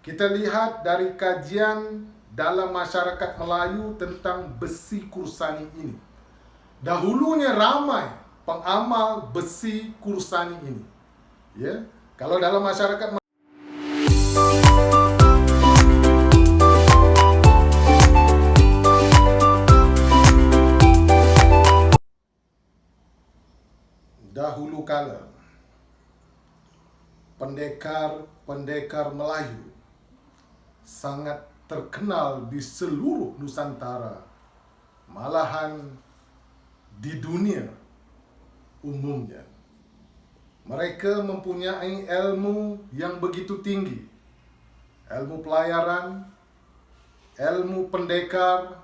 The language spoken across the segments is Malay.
Kita lihat dari kajian dalam masyarakat Melayu tentang besi kursani ini. Dahulunya ramai pengamal besi kursani ini. Ya, kalau dalam masyarakat dahulu kala, pendekar Melayu sangat terkenal di seluruh Nusantara, malahan di dunia umumnya. Mereka mempunyai ilmu yang begitu tinggi, ilmu pelayaran, ilmu pendekar,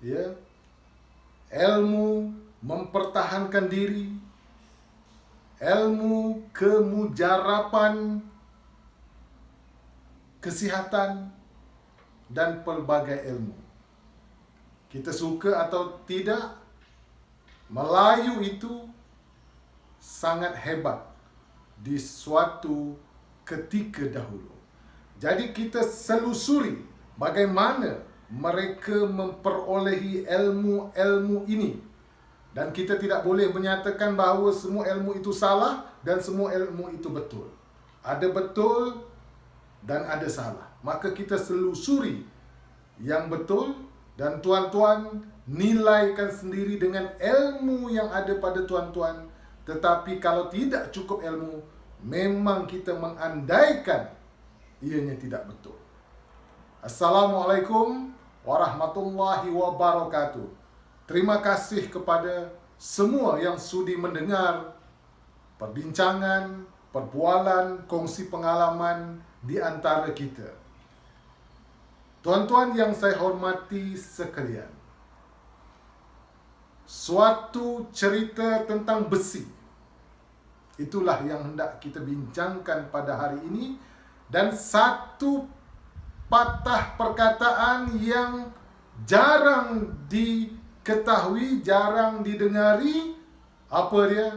ya, ilmu mempertahankan diri, ilmu kemujarapan, kesihatan, dan pelbagai ilmu. Kita suka atau tidak, Melayu itu sangat hebat di suatu ketika dahulu. Jadi kita selusuri bagaimana mereka memperolehi ilmu-ilmu ini. Dan kita tidak boleh menyatakan bahawa semua ilmu itu salah dan semua ilmu itu betul. Ada betul dan ada salah. Maka kita selusuri yang betul dan tuan-tuan nilaikan sendiri dengan ilmu yang ada pada tuan-tuan. Tetapi kalau tidak cukup ilmu, memang kita mengandaikan ianya tidak betul. Assalamualaikum warahmatullahi wabarakatuh. Terima kasih kepada semua yang sudi mendengar perbincangan, perbualan, kongsi pengalaman di antara kita. Tuan-tuan yang saya hormati sekalian, suatu cerita tentang besi, itulah yang hendak kita bincangkan pada hari ini. Dan satu patah perkataan yang jarang diketahui, jarang didengari, apa dia?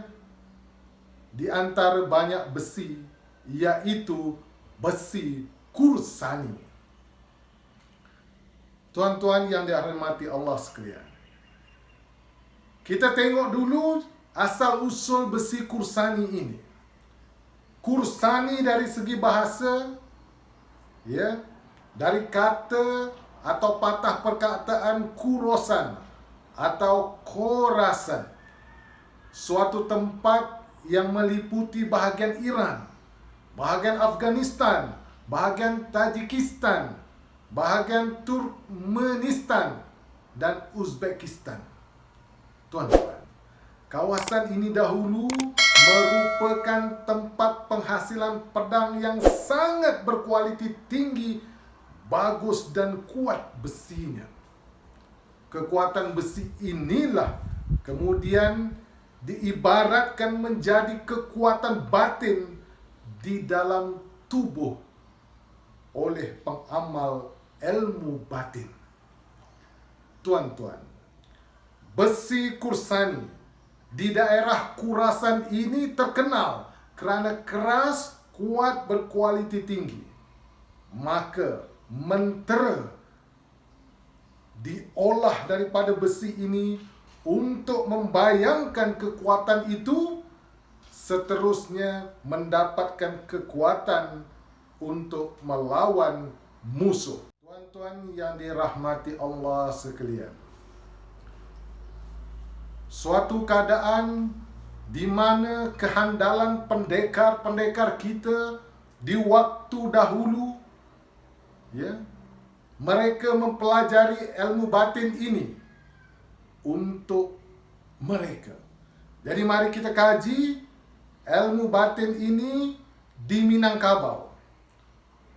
Di antara banyak besi, yaitu besi kursani. Tuan-tuan yang dirahmati Allah sekalian, kita tengok dulu asal-usul besi kursani ini. Kursani dari segi bahasa, ya, dari kata atau patah perkataan kurosan atau Khorasan, suatu tempat yang meliputi bahagian Iran, bahagian Afghanistan, bahagian Tajikistan, bahagian Turkmenistan, dan Uzbekistan. Tuan-tuan, kawasan ini dahulu merupakan tempat penghasilan pedang yang sangat berkualiti tinggi, bagus dan kuat besinya. Kekuatan besi inilah kemudian diibaratkan menjadi kekuatan batin di dalam tubuh oleh pengamal ilmu batin. Tuan-tuan, besi kursani di daerah Khurasan ini terkenal kerana keras, kuat, berkualiti tinggi. Maka mentera diolah daripada besi ini untuk membayangkan kekuatan itu, seterusnya mendapatkan kekuatan untuk melawan musuh. Tuan-tuan yang dirahmati Allah sekalian, suatu keadaan di mana kehandalan pendekar-pendekar kita di waktu dahulu, ya, mereka mempelajari ilmu batin ini untuk mereka. Jadi mari kita kaji ilmu batin ini di Minangkabau.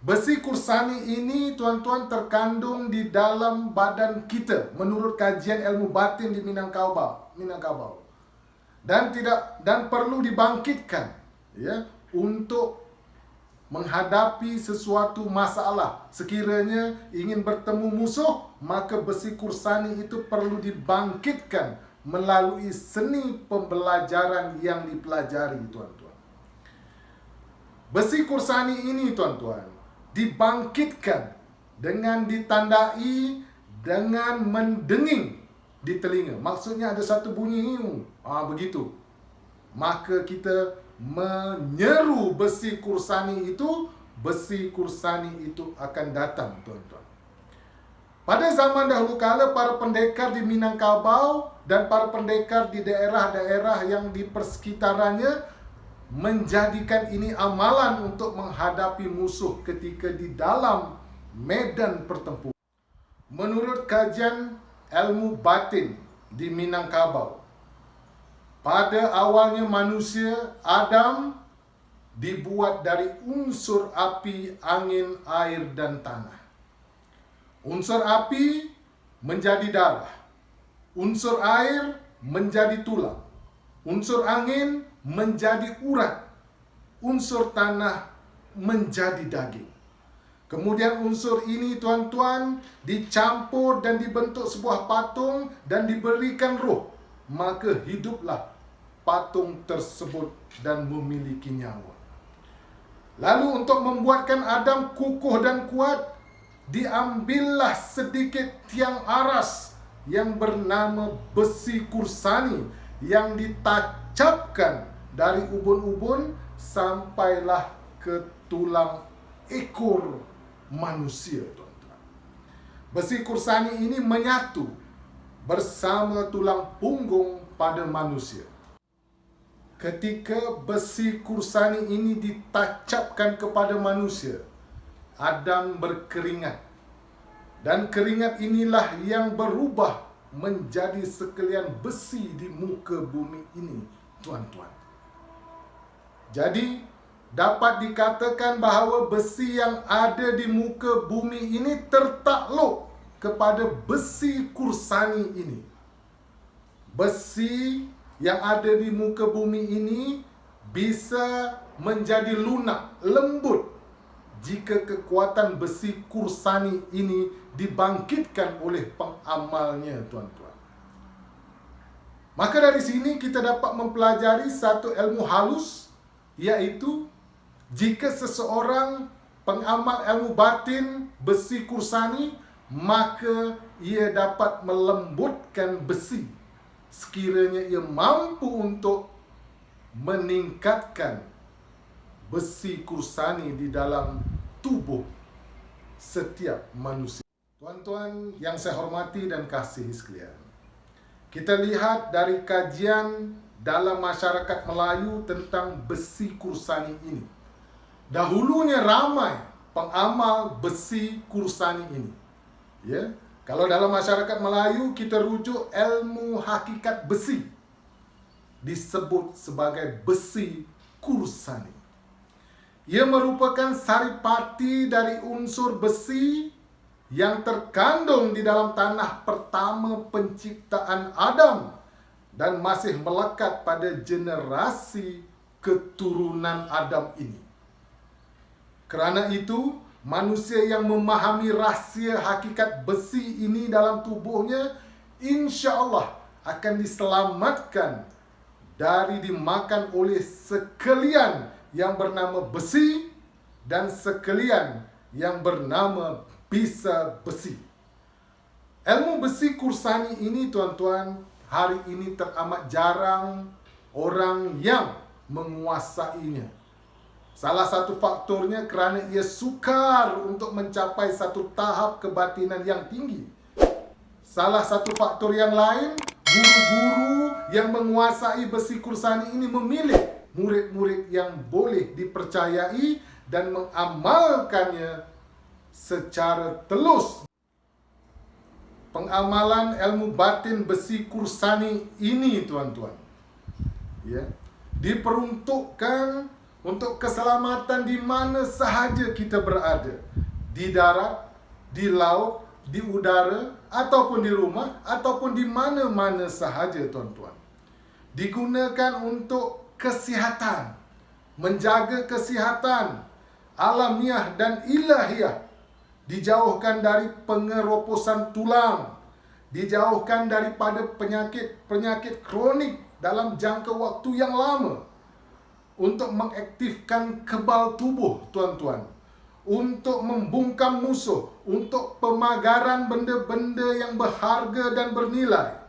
Besi kursani ini, tuan-tuan, terkandung di dalam badan kita menurut kajian ilmu batin di Minangkabau. Dan perlu dibangkitkan, ya, untuk menghadapi sesuatu masalah. Sekiranya ingin bertemu musuh, maka besi kursani itu perlu dibangkitkan melalui seni pembelajaran yang dipelajari, tuan-tuan. Besi kursani ini, tuan-tuan, dibangkitkan dengan ditandai dengan mendenging di telinga. Maksudnya ada satu bunyi, begitu. Maka kita menyeru besi kursani itu akan datang, tuan-tuan. Pada zaman dahulu kala, para pendekar di Minangkabau dan para pendekar di daerah-daerah yang di persekitarannya menjadikan ini amalan untuk menghadapi musuh ketika di dalam medan pertempuran. Menurut kajian ilmu batin di Minangkabau, pada awalnya manusia, Adam, dibuat dari unsur api, angin, air, dan tanah. Unsur api menjadi darah, unsur air menjadi tulang, unsur angin menjadi urat, unsur tanah menjadi daging. Kemudian unsur ini, tuan-tuan, dicampur dan dibentuk sebuah patung dan diberikan roh. Maka hiduplah patung tersebut dan memiliki nyawa. Lalu untuk membuatkan Adam kukuh dan kuat, diambillah sedikit tiang aras yang bernama besi kursani yang ditancapkan dari ubun-ubun sampailah ke tulang ekor manusia, tuan-tuan. Besi kursani ini menyatu bersama tulang punggung pada manusia. Ketika besi kursani ini ditancapkan kepada manusia, Adam berkeringat. Dan keringat inilah yang berubah menjadi sekalian besi di muka bumi ini, tuan-tuan. Jadi, dapat dikatakan bahawa besi yang ada di muka bumi ini tertakluk kepada besi kursani ini. Besi yang ada di muka bumi ini bisa menjadi lunak, lembut, jika kekuatan besi kursani ini dibangkitkan oleh pengamalnya, tuan-tuan. Maka dari sini kita dapat mempelajari satu ilmu halus, iaitu jika seseorang pengamal ilmu batin besi kursani, maka ia dapat melembutkan besi sekiranya ia mampu untuk meningkatkan besi kursani di dalam tubuh setiap manusia. Tuan-tuan yang saya hormati dan kasihi sekalian, kita lihat dari kajian dalam masyarakat Melayu tentang besi kursani ini. Dahulunya ramai pengamal besi kursani ini. Ya, kalau dalam masyarakat Melayu kita rujuk ilmu hakikat besi, disebut sebagai besi kursani. Ia merupakan saripati dari unsur besi yang terkandung di dalam tanah pertama penciptaan Adam dan masih melekat pada generasi keturunan Adam ini. Kerana itu, manusia yang memahami rahsia hakikat besi ini dalam tubuhnya, insya Allah akan diselamatkan dari dimakan oleh sekalian yang bernama besi dan sekalian yang bernama bisa besi. Ilmu besi kursani ini, tuan-tuan, hari ini teramat jarang orang yang menguasainya. Salah satu faktornya kerana ia sukar untuk mencapai satu tahap kebatinan yang tinggi. Salah satu faktor yang lain, guru-guru yang menguasai besi kursani ini memilih murid-murid yang boleh dipercayai dan mengamalkannya secara telus. Pengamalan ilmu batin besi kursani ini, tuan-tuan, ya, diperuntukkan untuk keselamatan di mana sahaja kita berada. Di darat, di laut, di udara, ataupun di rumah, ataupun di mana-mana sahaja, tuan-tuan. Digunakan untuk kesihatan, menjaga kesihatan alamiah dan ilahiyah, dijauhkan dari pengeroposan tulang, dijauhkan daripada penyakit kronik dalam jangka waktu yang lama, untuk mengaktifkan kebal tubuh, tuan-tuan, untuk membungkam musuh, untuk pemagaran benda-benda yang berharga dan bernilai,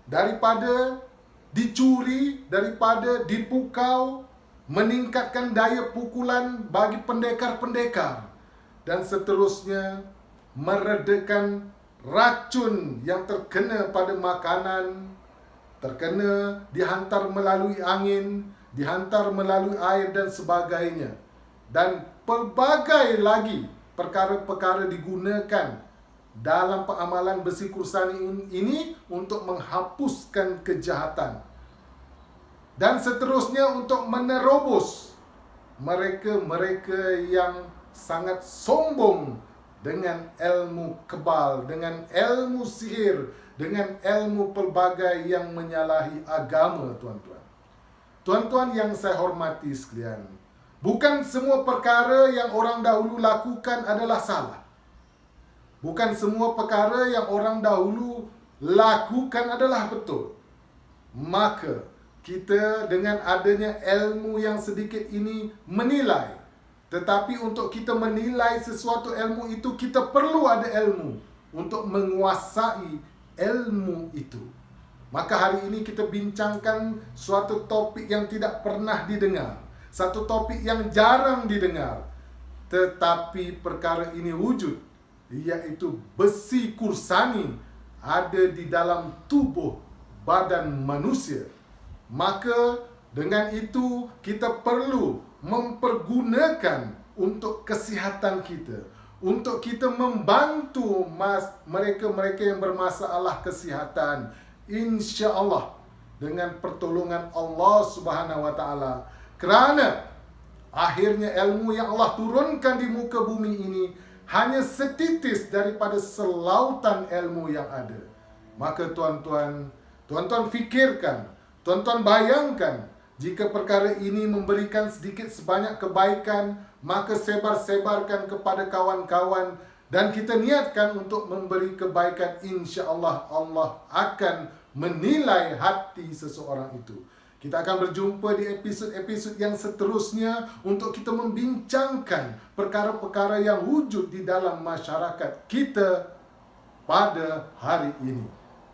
daripada dicuri, daripada dipukau, meningkatkan daya pukulan bagi pendekar-pendekar, dan seterusnya meredakan racun yang terkena pada makanan, terkena dihantar melalui angin, dihantar melalui air dan sebagainya. Dan pelbagai lagi perkara-perkara digunakan dalam peramalan besi kursani ini untuk menghapuskan kejahatan. Dan seterusnya untuk menerobos mereka-mereka yang sangat sombong dengan ilmu kebal, dengan ilmu sihir, dengan ilmu pelbagai yang menyalahi agama, tuan-tuan. Tuan-tuan yang saya hormati sekalian, bukan semua perkara yang orang dahulu lakukan adalah salah. Bukan semua perkara yang orang dahulu lakukan adalah betul. Maka kita dengan adanya ilmu yang sedikit ini menilai. Tetapi untuk kita menilai sesuatu ilmu itu, kita perlu ada ilmu untuk menguasai ilmu itu. Maka hari ini kita bincangkan suatu topik yang tidak pernah didengar, satu topik yang jarang didengar, tetapi perkara ini wujud, iaitu besi kursani ada di dalam tubuh badan manusia. Maka dengan itu kita perlu mempergunakan untuk kesihatan kita, untuk kita membantu mereka-mereka yang bermasalah kesihatan, insya-Allah dengan pertolongan Allah Subhanahu wa taala. Kerana akhirnya ilmu yang Allah turunkan di muka bumi ini hanya setitis daripada selautan ilmu yang ada. Maka tuan-tuan fikirkan, tuan-tuan bayangkan, jika perkara ini memberikan sedikit sebanyak kebaikan, maka sebar-sebarkan kepada kawan-kawan dan kita niatkan untuk memberi kebaikan, insya-Allah Allah akan menilai hati seseorang itu. Kita akan berjumpa di episod-episod yang seterusnya untuk kita membincangkan perkara-perkara yang wujud di dalam masyarakat kita pada hari ini.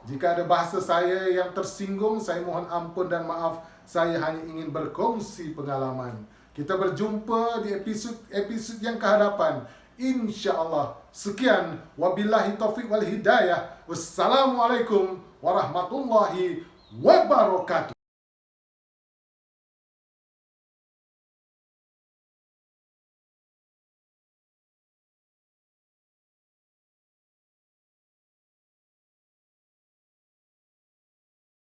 Jika ada bahasa saya yang tersinggung, saya mohon ampun dan maaf. Saya hanya ingin berkongsi pengalaman. Kita berjumpa di episod yang kehadapan, insya-Allah. Sekian, wabillahi taufiq wal hidayah. Wassalamualaikum warahmatullahi wabarakatuh.